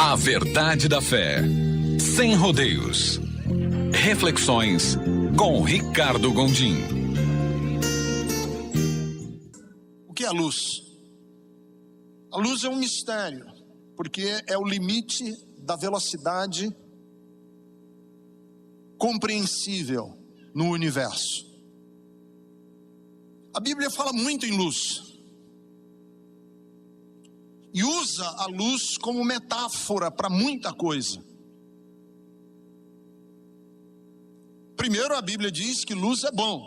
A verdade da fé, sem rodeios. Reflexões com Ricardo Gondim. O que é a luz? A luz é um mistério, porque é o limite da velocidade compreensível no universo. A Bíblia fala muito em luz e usa a luz como metáfora para muita coisa. Primeiro, a Bíblia diz que luz é bom.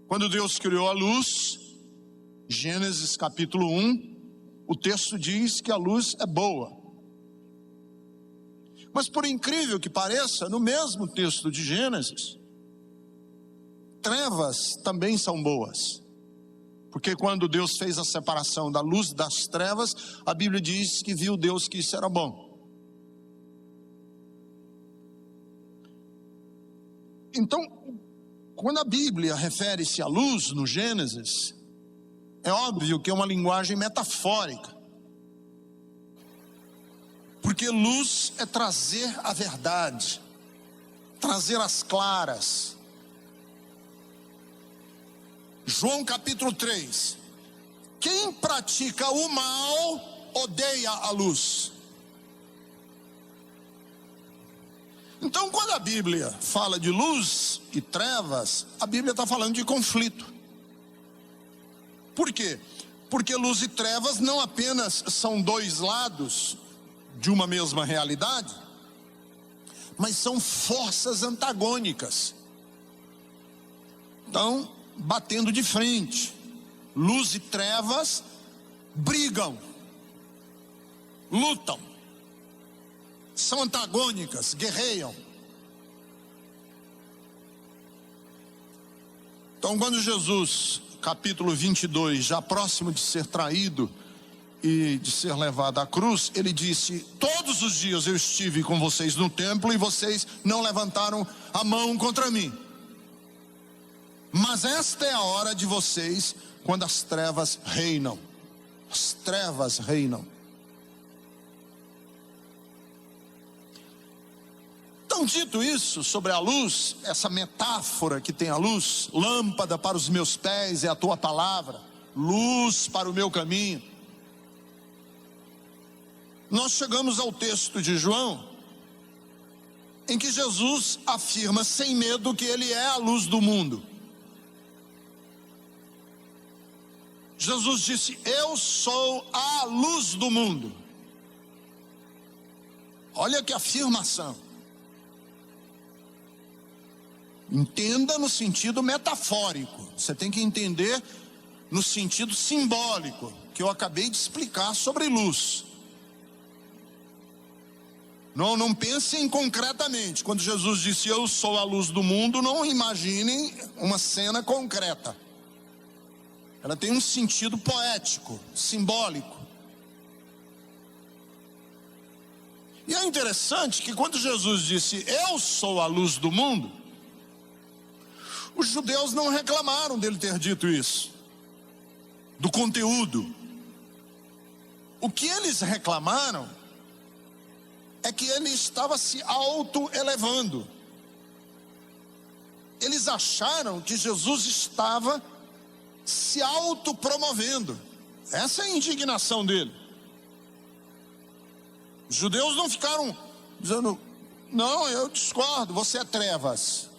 Quando Deus criou a luz, Gênesis capítulo 1, o texto diz que a luz é boa. Mas por incrível que pareça, no mesmo texto de Gênesis, trevas também são boas. Porque quando Deus fez a separação da luz e das trevas, a Bíblia diz que viu Deus que isso era bom. Então, quando a Bíblia refere-se à luz no Gênesis, é óbvio que é uma linguagem metafórica. Porque luz é trazer a verdade, trazer as claras. João capítulo 3. Quem pratica o mal odeia a luz. Então, quando a Bíblia fala de luz e trevas, a Bíblia está falando de conflito. Por quê? Porque luz e trevas não apenas são dois lados de uma mesma realidade, mas são forças antagônicas. Então, batendo de frente, luz e trevas brigam, lutam, são antagônicas, guerreiam. Então, quando Jesus, capítulo 22, já próximo de ser traído e de ser levado à cruz, ele disse: todos os dias eu estive com vocês no templo e vocês não levantaram a mão contra mim. Mas esta é a hora de vocês, quando as trevas reinam. As trevas reinam. Então, dito isso sobre a luz, essa metáfora que tem a luz, lâmpada para os meus pés é a tua palavra, luz para o meu caminho. Nós chegamos ao texto de João, em que Jesus afirma sem medo que ele é a luz do mundo. Jesus disse: eu sou a luz do mundo. Olha que afirmação. Entenda no sentido metafórico. Você tem que entender no sentido simbólico, que eu acabei de explicar sobre luz. Não pensem concretamente. Quando Jesus disse eu sou a luz do mundo, não imaginem uma cena concreta. Ela tem um sentido poético, simbólico. E é interessante que quando Jesus disse eu sou a luz do mundo, os judeus não reclamaram dele ter dito isso, do conteúdo. O que eles reclamaram é que ele estava se auto-elevando. Eles acharam que Jesus estava se autopromovendo. Essa é a indignação dele. Os judeus não ficaram dizendo: não, eu discordo, você é trevas.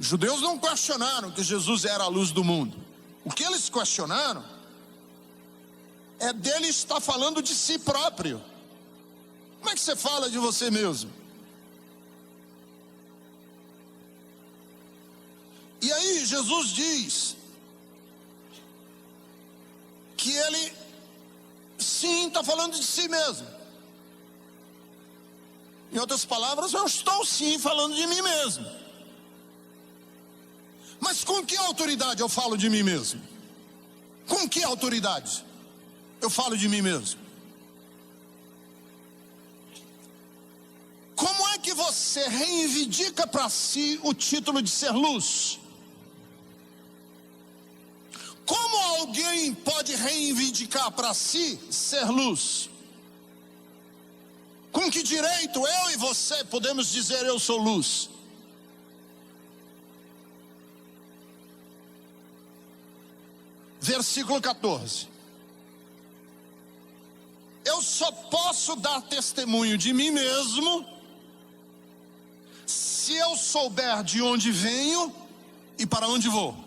Os judeus não questionaram que Jesus era a luz do mundo. O que eles questionaram é dele estar falando de si próprio. Como é que você fala de você mesmo? E aí Jesus diz que ele sim está falando de si mesmo. Em outras palavras, eu estou sim falando de mim mesmo. Mas com que autoridade eu falo de mim mesmo? Com que autoridade eu falo de mim mesmo? Como é que você reivindica para si o título de ser luz? Como alguém pode reivindicar para si ser luz? Com que direito eu e você podemos dizer eu sou luz? Versículo 14. Eu só posso dar testemunho de mim mesmo se eu souber de onde venho e para onde vou.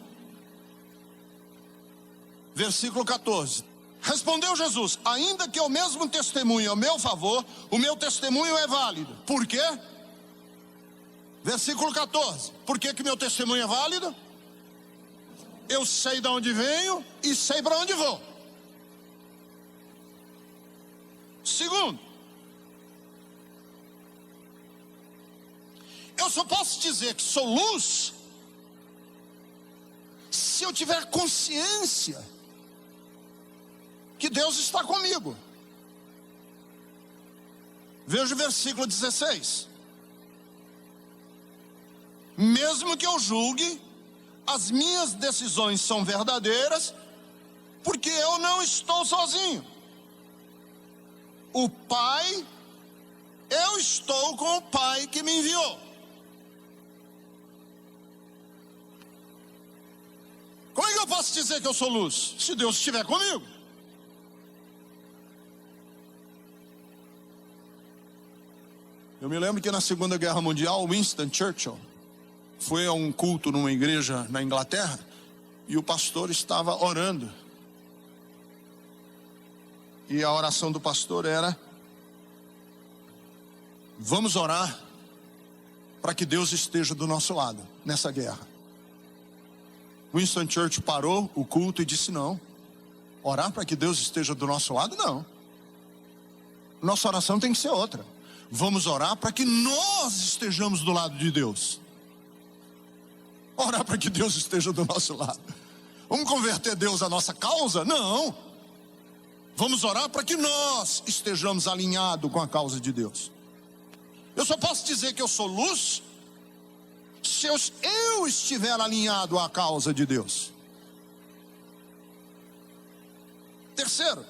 Versículo 14. Respondeu Jesus: ainda que eu mesmo testemunhe ao meu favor, o meu testemunho é válido. Por quê? Versículo 14. Por que que meu testemunho é válido? Eu sei de onde venho e sei para onde vou. Segundo, eu só posso dizer que sou luz se eu tiver consciência que Deus está comigo. Veja o versículo 16. Mesmo que eu julgue, as minhas decisões são verdadeiras, porque eu não estou sozinho. O Pai, eu estou com o Pai que me enviou. Como é que eu posso dizer que eu sou luz? Se Deus estiver comigo. Eu me lembro que na Segunda Guerra Mundial, Winston Churchill foi a um culto numa igreja na Inglaterra e o pastor estava orando. E a oração do pastor era: vamos orar para que Deus esteja do nosso lado nessa guerra. Winston Churchill parou o culto e disse: não, orar para que Deus esteja do nosso lado, não. Nossa oração tem que ser outra. Vamos orar para que nós estejamos do lado de Deus. Orar para que Deus esteja do nosso lado. Vamos converter Deus à nossa causa? Não. Vamos orar para que nós estejamos alinhados com a causa de Deus. Eu só posso dizer que eu sou luz se eu estiver alinhado à causa de Deus. Terceiro,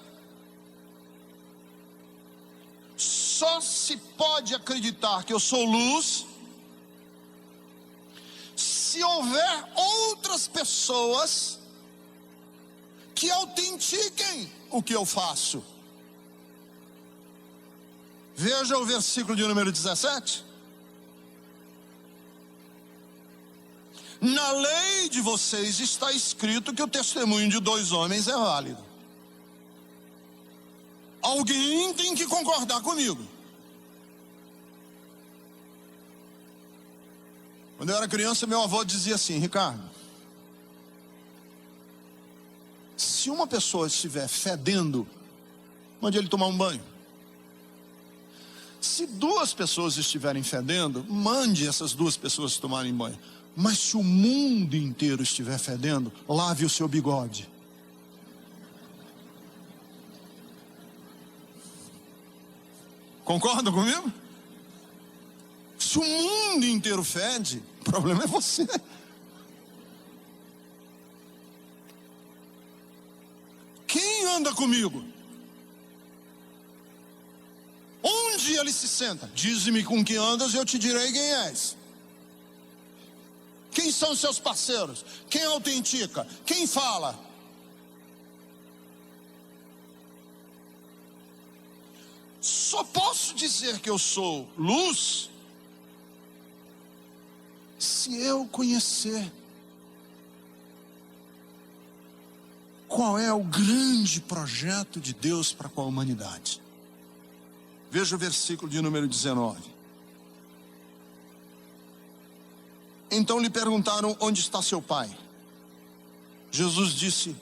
só se pode acreditar que eu sou luz se houver outras pessoas que autentiquem o que eu faço. Veja o versículo de número 17. Na lei de vocês está escrito que o testemunho de 2 homens é válido. Alguém tem que concordar comigo. Quando eu era criança, meu avô dizia assim: Ricardo, se uma pessoa estiver fedendo, mande ele tomar um banho. Se 2 pessoas estiverem fedendo, mande essas 2 pessoas tomarem banho. Mas se o mundo inteiro estiver fedendo, lave o seu bigode. Concordam comigo? Se o mundo inteiro fede, o problema é você. Quem anda comigo? Onde ele se senta? Dize-me com que andas e eu te direi quem és. Quem são seus parceiros? Quem autentica? Quem fala? Só posso dizer que eu sou luz se eu conhecer qual é o grande projeto de Deus para com a humanidade. Veja o versículo de número 19. Então lhe perguntaram: onde está seu pai? Jesus disse: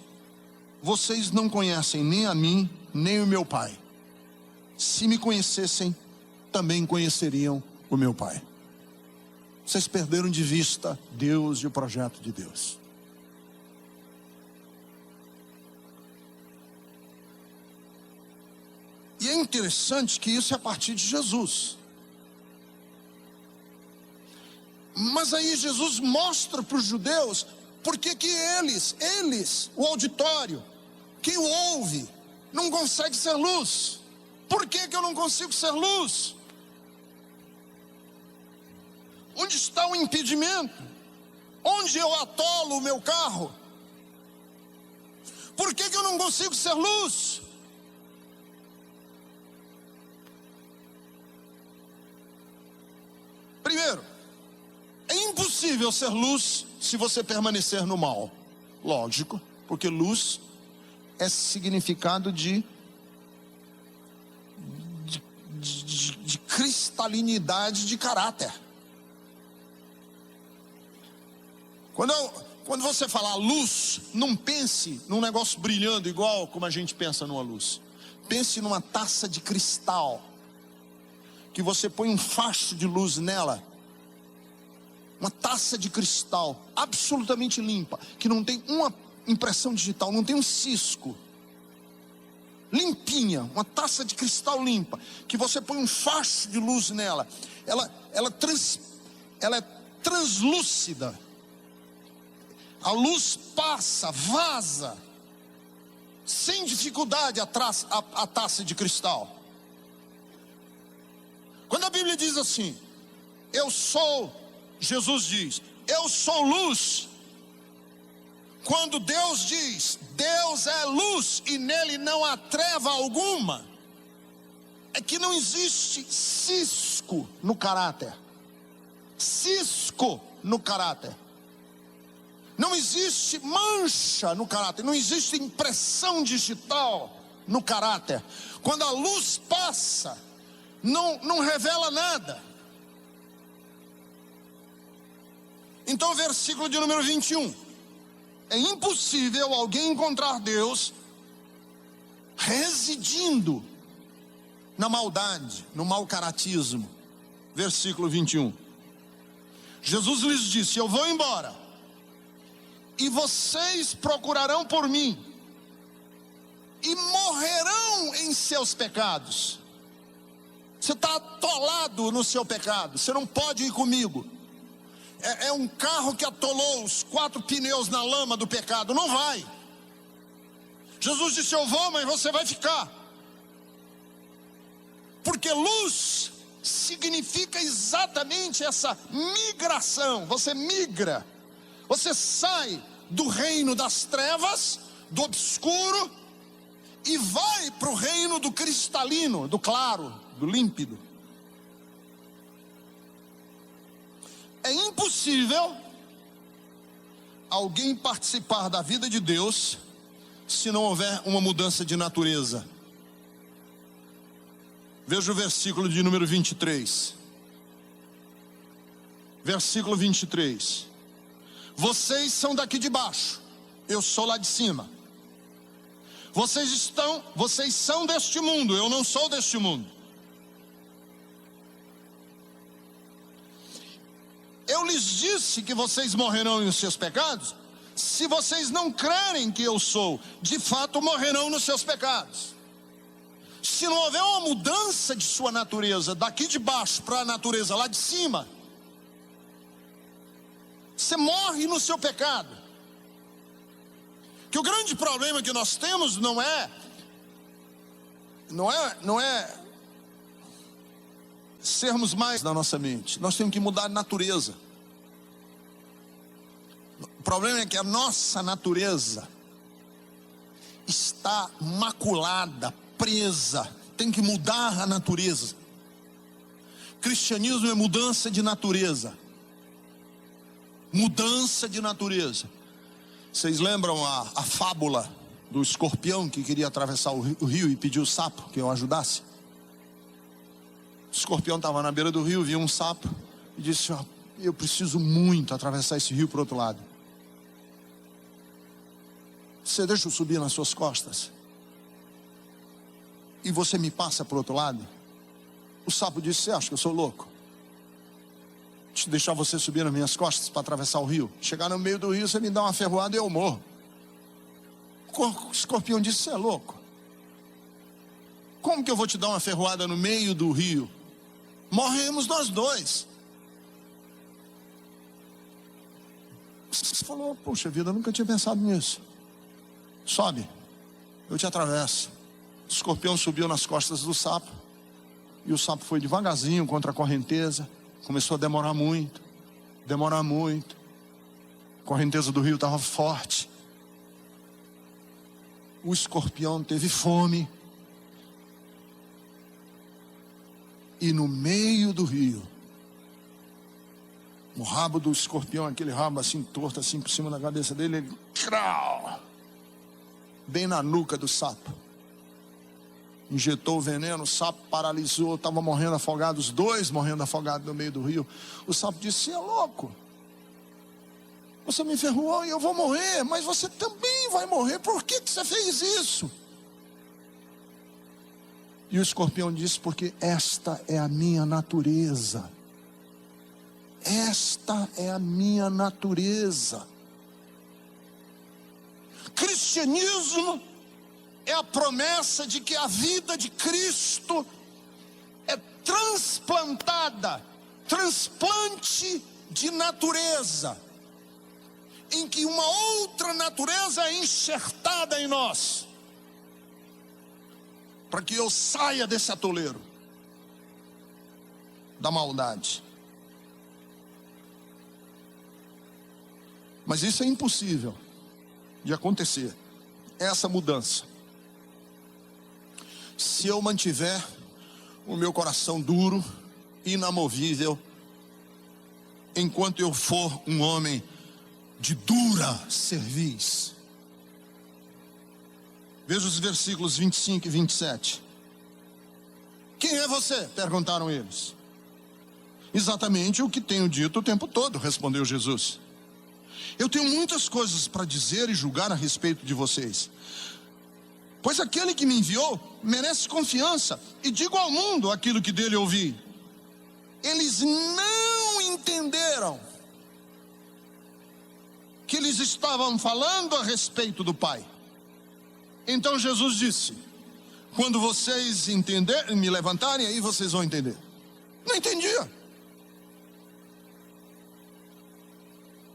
vocês não conhecem nem a mim, nem o meu pai. Se me conhecessem, também conheceriam o meu pai. Vocês perderam de vista Deus e o projeto de Deus. E é interessante que isso é a partir de Jesus. Mas aí Jesus mostra para os judeus Por que que eles, o auditório, quem o ouve, não consegue ser luz? Por que que eu não consigo ser luz? Onde está o impedimento? Onde eu atolo o meu carro? Por que que eu não consigo ser luz? Primeiro, é impossível ser luz se você permanecer no mal. Lógico, porque luz é significado de cristalinidade de caráter. Quando você falar luz, não pense num negócio brilhando igual como a gente pensa numa luz. Pense numa taça de cristal, que você põe um facho de luz nela. Uma taça de cristal absolutamente limpa, que não tem uma impressão digital, não tem um cisco. Limpinha, uma taça de cristal limpa, que você põe um facho de luz nela. Ela é translúcida. A luz passa, vaza, sem dificuldade a taça de cristal. Quando a Bíblia diz assim, Jesus diz, eu sou luz. Quando Deus diz, Deus é luz e nele não há treva alguma, é que não existe cisco no caráter. Cisco no caráter. Não existe mancha no caráter, não existe impressão digital no caráter. Quando a luz passa, não revela nada. Então, versículo de número 21. É impossível alguém encontrar Deus residindo na maldade, no mau caratismo. Versículo 21. Jesus lhes disse, eu vou embora, e vocês procurarão por mim, e morrerão em seus pecados. Você está atolado no seu pecado, você não pode ir comigo. É um carro que atolou os 4 pneus na lama do pecado, não vai. Jesus disse, eu vou, mas você vai ficar. Porque luz significa exatamente essa migração. Você migra, você sai do reino das trevas, do obscuro, e vai para o reino do cristalino, do claro, do límpido. É impossível alguém participar da vida de Deus se não houver uma mudança de natureza. Veja o versículo de número 23. Versículo 23. Vocês são daqui de baixo, eu sou lá de cima. Vocês são deste mundo, eu não sou deste mundo. Eu lhes disse que vocês morrerão nos seus pecados. Se vocês não crerem que eu sou, de fato morrerão nos seus pecados. Se não houver uma mudança de sua natureza, daqui de baixo para a natureza lá de cima, você morre no seu pecado. Que o grande problema que nós temos não é sermos mais na nossa mente. Nós temos que mudar a natureza. O problema é que a nossa natureza está maculada, presa. Tem que mudar a natureza. Cristianismo é mudança de natureza. Mudança de natureza. Vocês lembram a fábula do escorpião que queria atravessar o rio e pediu o sapo que eu ajudasse? O escorpião estava na beira do rio, viu um sapo e disse, eu preciso muito atravessar esse rio para o outro lado. Você deixa eu subir nas suas costas? E você me passa para o outro lado? O sapo disse, você acha que eu sou louco? Deixar você subir nas minhas costas para atravessar o rio? Chegar no meio do rio, você me dá uma ferroada e eu morro. O escorpião disse, você é louco? Como que eu vou te dar uma ferroada no meio do rio? Morremos nós dois. Você falou, poxa vida, eu nunca tinha pensado nisso. Sobe, eu te atravesso. O escorpião subiu nas costas do sapo. E o sapo foi devagarzinho contra a correnteza. Começou a demorar muito. A correnteza do rio estava forte. O escorpião teve fome. E no meio do rio, o rabo do escorpião, aquele rabo assim torto, assim por cima da cabeça dele, ele crau, bem na nuca do sapo. Injetou o veneno, o sapo paralisou, estava morrendo afogado, os dois morrendo afogados no meio do rio. O sapo disse, você é louco? Você me ferrou e eu vou morrer, mas você também vai morrer, por que você fez isso? E o escorpião disse, porque esta é a minha natureza. Esta é a minha natureza. Cristianismo é a promessa de que a vida de Cristo é transplantada, transplante de natureza, em que uma outra natureza é enxertada em nós, para que eu saia desse atoleiro da maldade. Mas isso é impossível de acontecer, essa mudança, se eu mantiver o meu coração duro, inamovível, enquanto eu for um homem de dura cerviz. Veja os versículos 25 e 27. Quem é você? Perguntaram eles. Exatamente o que tenho dito o tempo todo, respondeu Jesus. Eu tenho muitas coisas para dizer e julgar a respeito de vocês, pois aquele que me enviou merece confiança, e digo ao mundo aquilo que dele ouvi. Eles não entenderam que eles estavam falando a respeito do Pai. Então Jesus disse, quando vocês entenderem, me levantarem, aí vocês vão entender. Não entendia.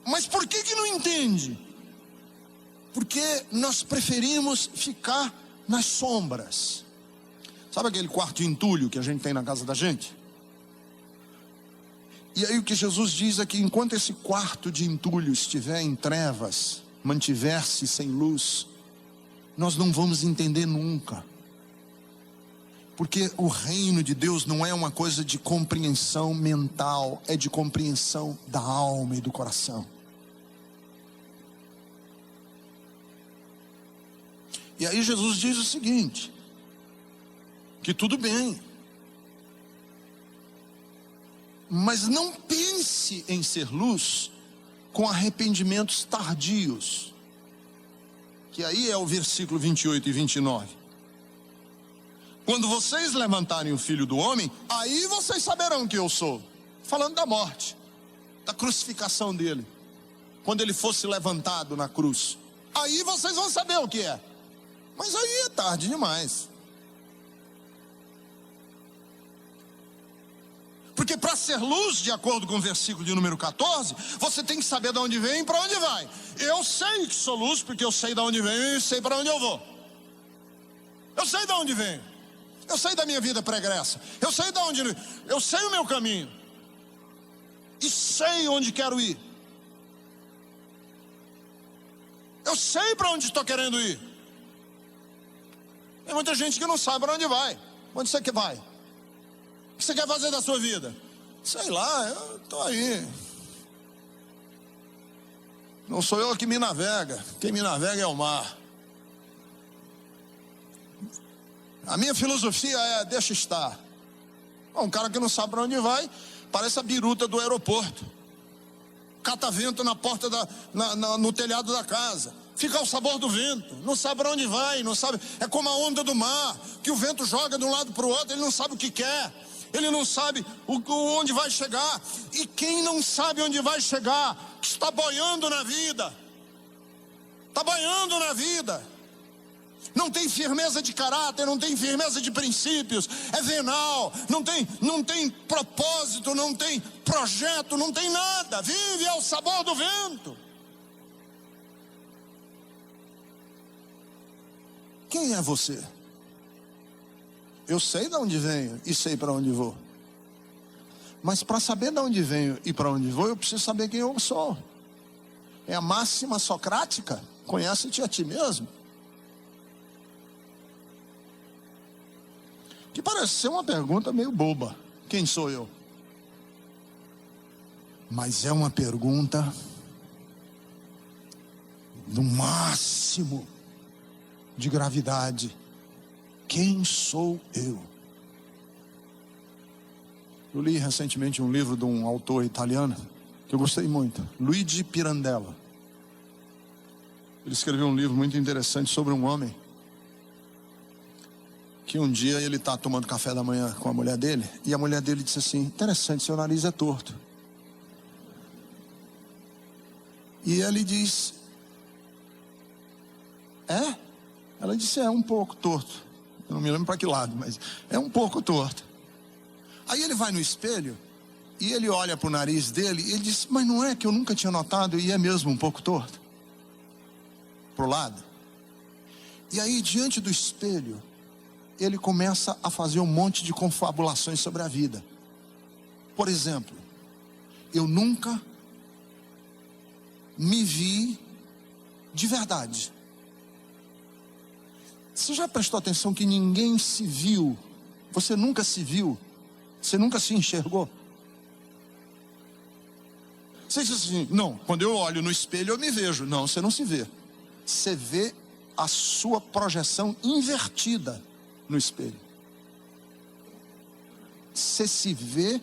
Mas por que não entende? Porque nós preferimos ficar nas sombras. Sabe aquele quarto de entulho que a gente tem na casa da gente? E aí o que Jesus diz é que enquanto esse quarto de entulho estiver em trevas, mantiver-se sem luz, nós não vamos entender nunca. Porque o reino de Deus não é uma coisa de compreensão mental, é de compreensão da alma e do coração. E aí Jesus diz o seguinte, que tudo bem, mas não pense em ser luz com arrependimentos tardios, que aí é o versículo 28 e 29. Quando vocês levantarem o Filho do Homem, aí vocês saberão que eu sou. Falando da morte, da crucificação dele, quando ele fosse levantado na cruz, aí vocês vão saber o que é. Mas aí é tarde demais. Porque para ser luz, de acordo com o versículo de número 14, você tem que saber de onde vem e para onde vai. Eu sei que sou luz porque eu sei de onde venho e sei para onde eu vou. Eu sei de onde venho. Eu sei da minha vida pregressa. Eu sei de onde, eu sei o meu caminho. E sei onde quero ir. Eu sei para onde estou querendo ir. Tem muita gente que não sabe para onde vai. Onde você que vai? O que você quer fazer da sua vida? Sei lá, eu estou aí. Não sou eu que me navega. Quem me navega é o mar. A minha filosofia é, deixa estar. Um cara que não sabe para onde vai, parece a biruta do aeroporto. Cata vento na porta no telhado da casa. Fica ao sabor do vento, não sabe para onde vai, não sabe. É como a onda do mar, que o vento joga de um lado para o outro, ele não sabe o que quer, ele não sabe onde vai chegar. E quem não sabe onde vai chegar, está boiando na vida, está boiando na vida, não tem firmeza de caráter, não tem firmeza de princípios, é venal, não tem propósito, não tem projeto, não tem nada, vive ao sabor do vento. Quem é você? Eu sei de onde venho e sei para onde vou. Mas para saber de onde venho e para onde vou, eu preciso saber quem eu sou. É a máxima socrática: conhece-te a ti mesmo. Que parece ser uma pergunta meio boba: quem sou eu? Mas é uma pergunta no máximo de gravidade. Quem sou eu? Eu li recentemente um livro de um autor italiano que eu gostei muito, Luigi Pirandello. Ele escreveu um livro muito interessante sobre um homem que um dia ele está tomando café da manhã com a mulher dele, e a mulher dele disse assim: interessante, seu nariz é torto. E ele diz: é? Ela disse: é um pouco torto. Eu não me lembro para que lado, mas é um pouco torto. Aí ele vai no espelho e ele olha para o nariz dele e ele diz: mas não é que eu nunca tinha notado, e é mesmo um pouco torto pro lado. E aí, diante do espelho, ele começa a fazer um monte de confabulações sobre a vida. Por exemplo, eu nunca me vi de verdade. Você já prestou atenção que ninguém se viu? Você nunca se viu? Você nunca se enxergou? Você diz assim: não, quando eu olho no espelho eu me vejo. Não, você não se vê. Você vê a sua projeção invertida no espelho. Você se vê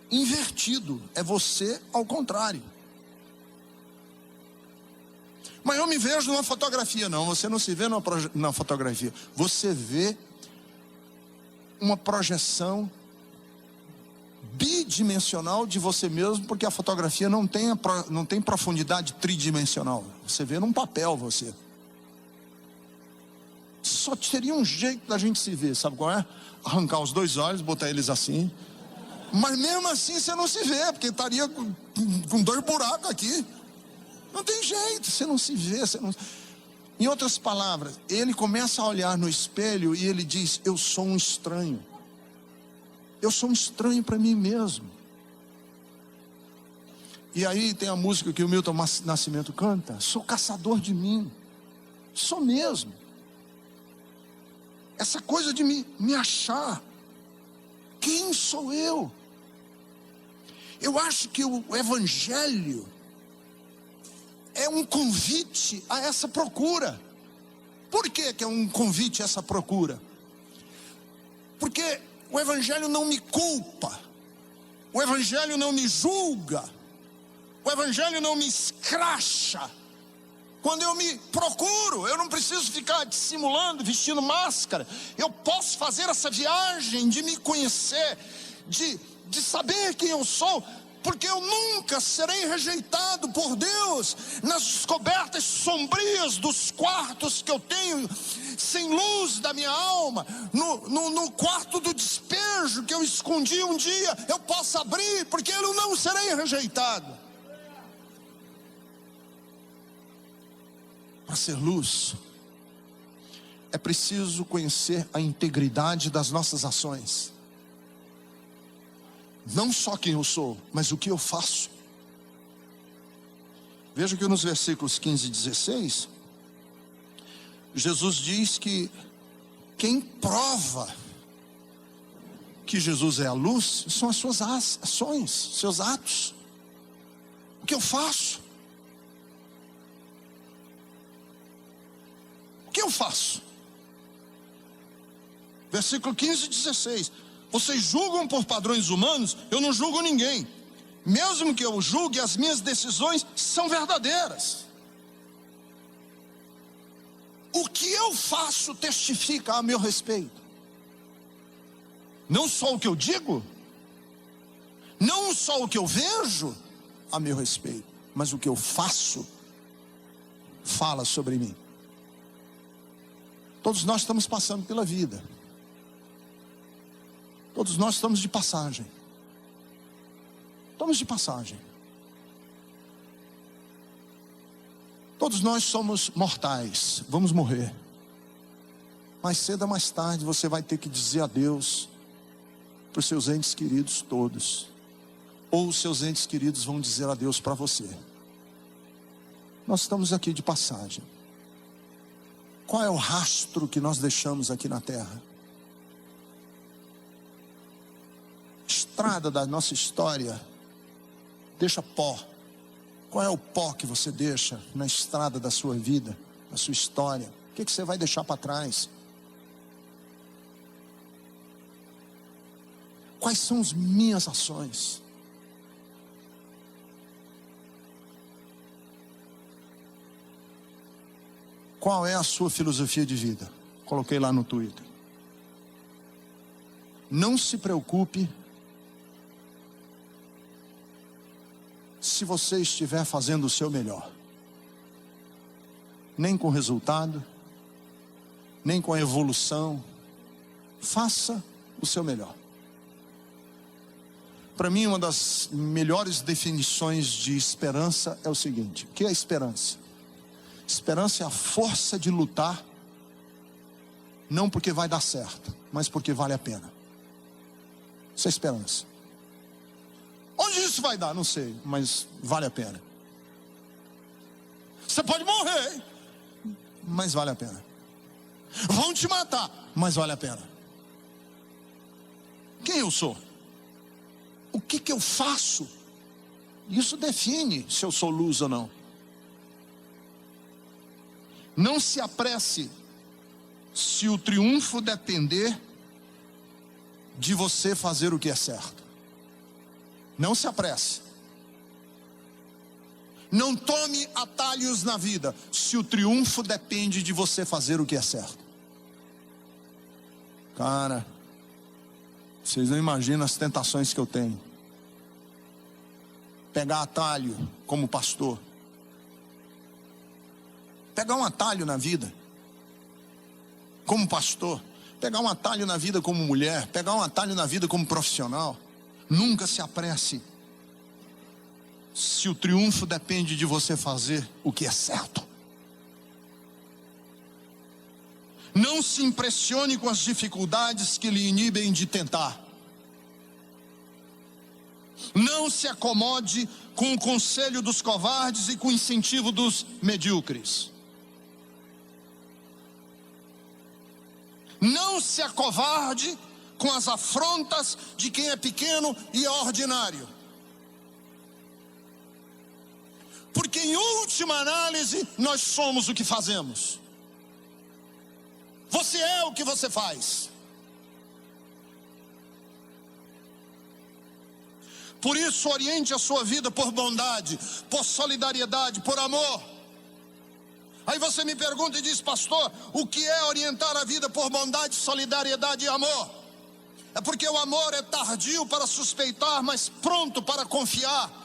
invertido. É você ao contrário. Mas eu me vejo numa fotografia. Não, você não se vê na fotografia. Você vê uma projeção bidimensional de você mesmo, porque a fotografia não tem profundidade tridimensional. Você vê num papel você. Só teria um jeito da gente se ver, sabe qual é? Arrancar os dois olhos, botar eles assim. Mas mesmo assim você não se vê, porque estaria com dois buracos aqui. Não tem jeito, você não se vê, você não... Em outras palavras, ele começa a olhar no espelho e ele diz: eu sou um estranho. Eu sou um estranho para mim mesmo. E aí tem a música que o Milton Nascimento canta: sou caçador de mim. Sou mesmo. Essa coisa de me achar. Quem sou eu? Eu acho que o Evangelho é um convite a essa procura. Por que é um convite a essa procura? Porque o Evangelho não me culpa, o Evangelho não me julga, o Evangelho não me escracha. Quando eu me procuro, eu não preciso ficar dissimulando, vestindo máscara. Eu posso fazer essa viagem de me conhecer, de saber quem eu sou, porque eu nunca serei rejeitado por Deus nas descobertas sombrias dos quartos que eu tenho, sem luz da minha alma, no quarto do despejo que eu escondi um dia. Eu posso abrir, porque eu não serei rejeitado. Para ser luz, é preciso conhecer a integridade das nossas ações. Não só quem eu sou, mas o que eu faço. Veja que nos versículos 15 e 16, Jesus diz que quem prova que Jesus é a luz são as suas ações, seus atos. O que eu faço? O que eu faço? Versículo 15 e 16. Vocês julgam por padrões humanos, eu não julgo ninguém. Mesmo que eu julgue, as minhas decisões são verdadeiras. O que eu faço testifica a meu respeito. Não só o que eu digo, não só o que eu vejo a meu respeito, mas o que eu faço fala sobre mim. Todos nós estamos passando pela vida. Todos nós estamos de passagem. Estamos de passagem. Todos nós somos mortais, vamos morrer. mais cedo ou mais tarde você vai ter que dizer adeus para os seus entes queridos todos, ou os seus entes queridos vão dizer adeus para você. Nós estamos aqui de passagem. Qual é o rastro que nós deixamos aqui na terra? Estrada da nossa história deixa pó. Qual é o pó que você deixa na estrada da sua vida, da sua história? O que você vai deixar para trás? Quais são as minhas ações? Qual é a sua filosofia de vida? Coloquei lá no Twitter. Não se preocupe se você estiver fazendo o seu melhor. Nem com resultado, nem com evolução. Faça o seu melhor. Para mim, uma das melhores definições de esperança é o seguinte: o que é esperança? Esperança é a força de lutar, não porque vai dar certo, mas porque vale a pena. Isso é esperança. Onde isso vai dar? Não sei, mas vale a pena. Você pode morrer, mas vale a pena. Vão te matar, mas vale a pena. Quem eu sou? O que eu faço? Isso define se eu sou luz ou não. Não se apresse se o triunfo depender de você fazer o que é certo. Não se apresse. Não tome atalhos na vida se o triunfo depende de você fazer o que é certo. Cara, vocês não imaginam as tentações que eu tenho. Pegar atalho como pastor. Pegar um atalho na vida como pastor. Pegar um atalho na vida como mulher. Pegar um atalho na vida como profissional. Nunca se apresse se o triunfo depende de você fazer o que é certo. Não se impressione com as dificuldades que lhe inibem de tentar. Não se acomode com o conselho dos covardes e com o incentivo dos medíocres. Não se acovarde com as afrontas de quem é pequeno e é ordinário. Porque em última análise, nós somos o que fazemos. Você é o que você faz. Por isso, oriente a sua vida por bondade, por solidariedade, por amor. Aí você me pergunta e diz: pastor, o que é orientar a vida por bondade, solidariedade e amor? É porque o amor é tardio para suspeitar, mas pronto para confiar.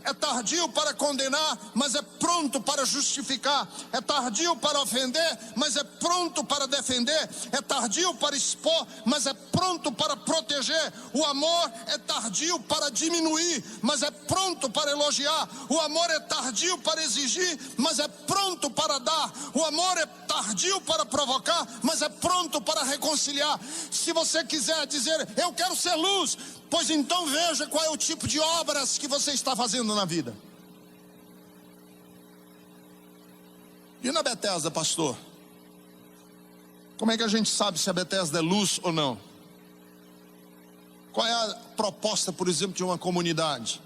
É tardio para condenar, mas é pronto para justificar. É tardio para ofender, mas é pronto para defender. É tardio para expor, mas é pronto para proteger. O amor é tardio para diminuir, mas é pronto para elogiar. O amor é tardio para exigir, mas é pronto para dar. O amor é tardio para provocar, mas é pronto para reconciliar. Se você quiser dizer: eu quero ser luz, pois então veja qual é o tipo de obras que você está fazendo na vida. E na Bethesda, pastor? Como é que a gente sabe se a Bethesda é luz ou não? Qual é a proposta, por exemplo, de uma comunidade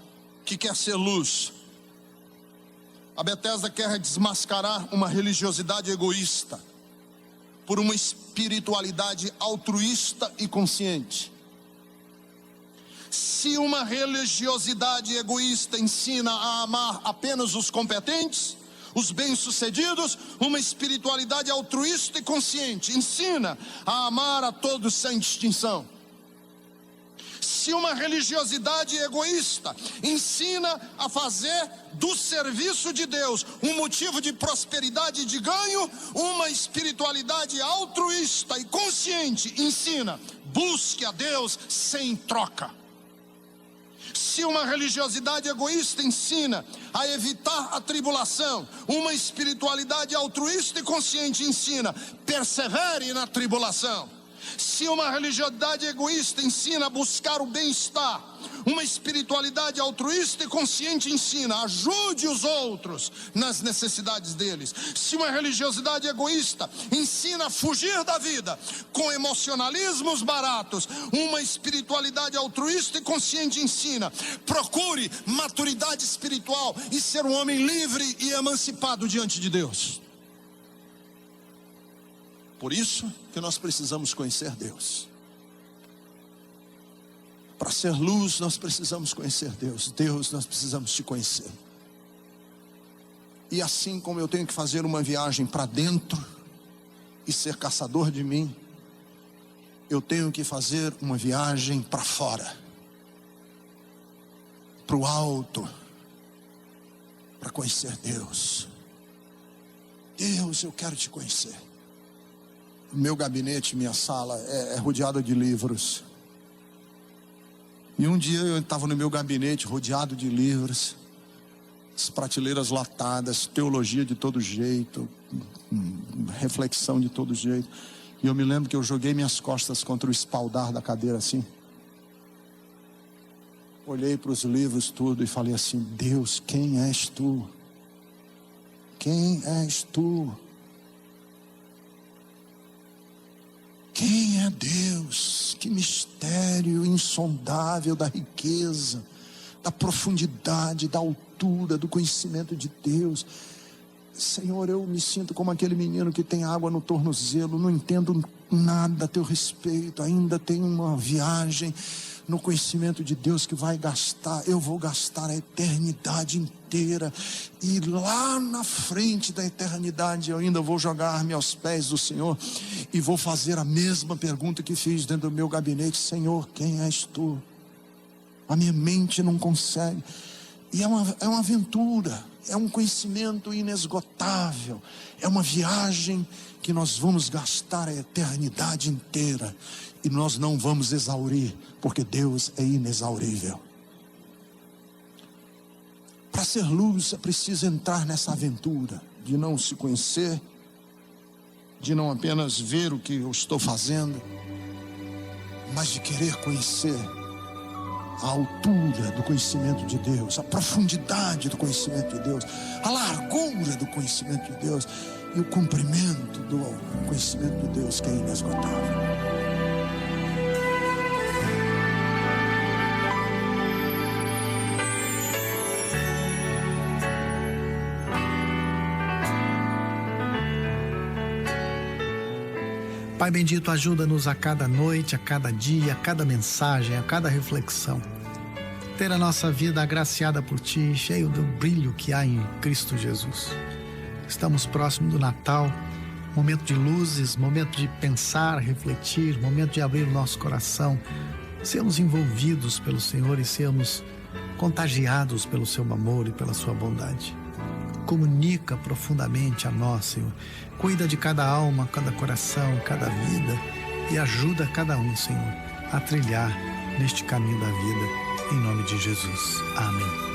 que quer ser luz? A Bethesda quer desmascarar uma religiosidade egoísta por uma espiritualidade altruísta e consciente. Se uma religiosidade egoísta ensina a amar apenas os competentes, os bem-sucedidos, uma espiritualidade altruísta e consciente ensina a amar a todos sem distinção. Se uma religiosidade egoísta ensina a fazer do serviço de Deus um motivo de prosperidade e de ganho, uma espiritualidade altruísta e consciente ensina: busque a Deus sem troca. Se uma religiosidade egoísta ensina a evitar a tribulação, uma espiritualidade altruísta e consciente ensina: persevere na tribulação. Se uma religiosidade egoísta ensina a buscar o bem-estar, uma espiritualidade altruísta e consciente ensina: ajude os outros nas necessidades deles. Se uma religiosidade egoísta ensina a fugir da vida com emocionalismos baratos, uma espiritualidade altruísta e consciente ensina: procure maturidade espiritual e ser um homem livre e emancipado diante de Deus. Por isso que nós precisamos conhecer Deus. Para ser luz, nós precisamos conhecer Deus. Deus, nós precisamos te conhecer. E assim como eu tenho que fazer uma viagem para dentro e ser caçador de mim, eu tenho que fazer uma viagem para fora, para o alto, para conhecer Deus. Deus, eu quero te conhecer. Meu gabinete, minha sala é rodeada de livros. E um dia eu estava no meu gabinete rodeado de livros, as prateleiras lotadas, teologia de todo jeito, reflexão de todo jeito. E eu me lembro que eu joguei minhas costas contra o espaldar da cadeira assim. Olhei para os livros tudo e falei assim: Deus, quem és tu? Quem és tu? Quem é Deus? Que mistério insondável da riqueza, da profundidade, da altura, do conhecimento de Deus. Senhor, eu me sinto como aquele menino que tem água no tornozelo, não entendo nada a teu respeito, ainda tenho uma viagem no conhecimento de Deus que eu vou gastar a eternidade inteira, e lá na frente da eternidade eu ainda vou jogar-me aos pés do Senhor e vou fazer a mesma pergunta que fiz dentro do meu gabinete: Senhor, quem és tu? A minha mente não consegue. E é uma aventura, é um conhecimento inesgotável, é uma viagem que nós vamos gastar a eternidade inteira e nós não vamos exaurir, porque Deus é inexaurível. Para ser luz é preciso entrar nessa aventura de não se conhecer, de não apenas ver o que eu estou fazendo, mas de querer conhecer a altura do conhecimento de Deus, a profundidade do conhecimento de Deus, a largura do conhecimento de Deus e o comprimento do conhecimento de Deus, que é inesgotável. Pai bendito, ajuda-nos a cada noite, a cada dia, a cada mensagem, a cada reflexão. Ter a nossa vida agraciada por Ti, cheio do brilho que há em Cristo Jesus. Estamos próximos do Natal, momento de luzes, momento de pensar, refletir, momento de abrir o nosso coração, sermos envolvidos pelo Senhor e sermos contagiados pelo Seu amor e pela Sua bondade. Comunica profundamente a nós, Senhor. Cuida de cada alma, cada coração, cada vida e ajuda cada um, Senhor, a trilhar neste caminho da vida, em nome de Jesus. Amém.